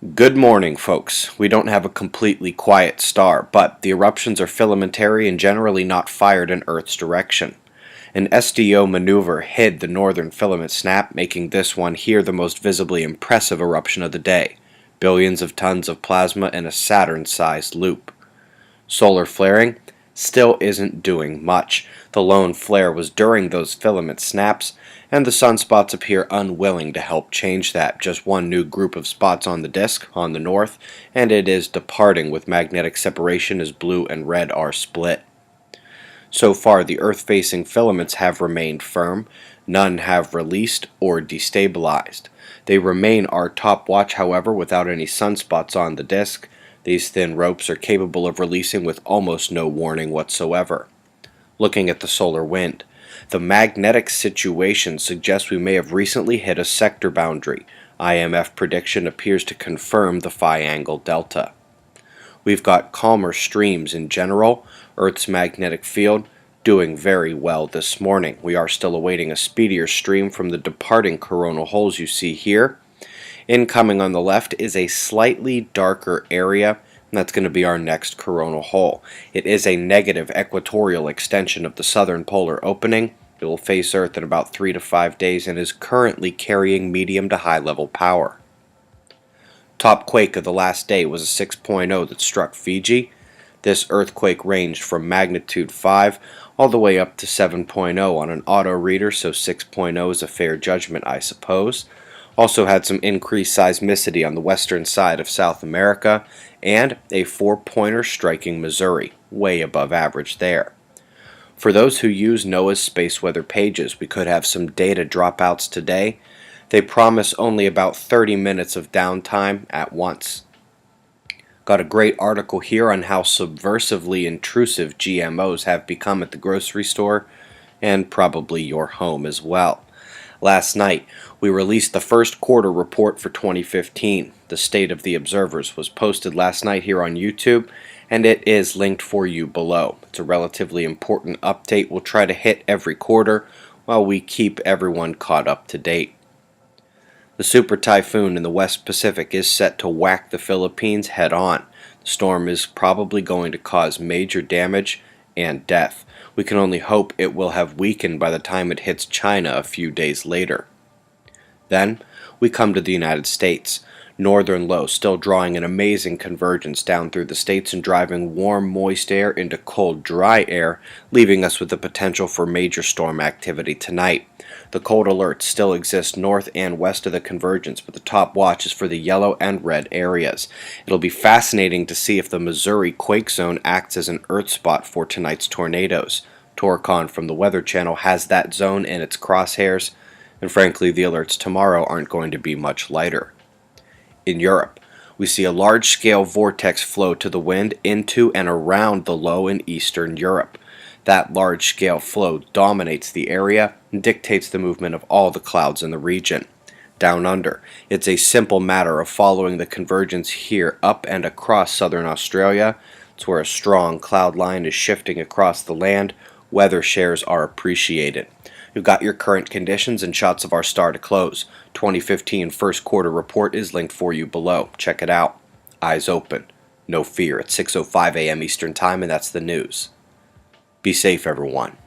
Good morning, folks. We don't have a completely quiet star, but the eruptions are filamentary and generally not fired in Earth's direction. An SDO maneuver hid the northern filament snap, making this one here the most visibly impressive eruption of the day. Billions of tons of plasma in a Saturn-sized loop. Solar flaring still isn't doing much. The lone flare was during those filament snaps, and the sunspots appear unwilling to help change that. Just one new group of spots on the disk, on the north, and it is departing with magnetic separation as blue and red are split. So far, the Earth-facing filaments have remained firm. None have released or destabilized. They remain our top watch, however, without any sunspots on the disk. These thin ropes are capable of releasing with almost no warning whatsoever. Looking at the solar wind, the magnetic situation suggests we may have recently hit a sector boundary. IMF prediction appears to confirm the phi angle delta. We've got calmer streams in general. Earth's magnetic field doing very well this morning. We are still awaiting a speedier stream from the departing coronal holes you see here. Incoming on the left is a slightly darker area, and that's going to be our next coronal hole. It is a negative equatorial extension of the southern polar opening. It will face Earth in about 3 to 5 days and is currently carrying medium to high level power. Top quake of the last day was a 6.0 that struck Fiji. This earthquake ranged from magnitude 5 all the way up to 7.0 on an auto reader, so 6.0 is a fair judgment, I suppose. Also had some increased seismicity on the western side of South America, and a 4-pointer striking Missouri, way above average there. For those who use NOAA's space weather pages, we could have some data dropouts today. They promise only about 30 minutes of downtime at once. Got a great article here on how subversively intrusive GMOs have become at the grocery store, and probably your home as well. Last night, we released the first quarter report for 2015. The State of the Observers was posted last night here on YouTube, and it is linked for you below. It's a relatively important update we'll try to hit every quarter while we keep everyone caught up to date. The super typhoon in the West Pacific is set to whack the Philippines head on. The storm is probably going to cause major damage and death. We can only hope it will have weakened by the time it hits China a few days later. Then, we come to the United States. Northern low still drawing an amazing convergence down through the states and driving warm, moist air into cold, dry air, leaving us with the potential for major storm activity tonight. The cold alerts still exist north and west of the convergence, but the top watch is for the yellow and red areas. It'll be fascinating to see if the Missouri quake zone acts as an earth spot for tonight's tornadoes. Torcon from the Weather Channel has that zone in its crosshairs, and frankly the alerts tomorrow aren't going to be much lighter. In Europe, we see a large-scale vortex flow to the wind into and around the low in Eastern Europe. That large-scale flow dominates the area and dictates the movement of all the clouds in the region. Down under, it's a simple matter of following the convergence here up and across southern Australia. It's where a strong cloud line is shifting across the land. Weather shares are appreciated. You've got your current conditions and shots of our star to close. 2015 first quarter report is linked for you below. Check it out. Eyes open. No fear. It's 6:05 a.m. Eastern Time, and that's the news. Be safe, everyone.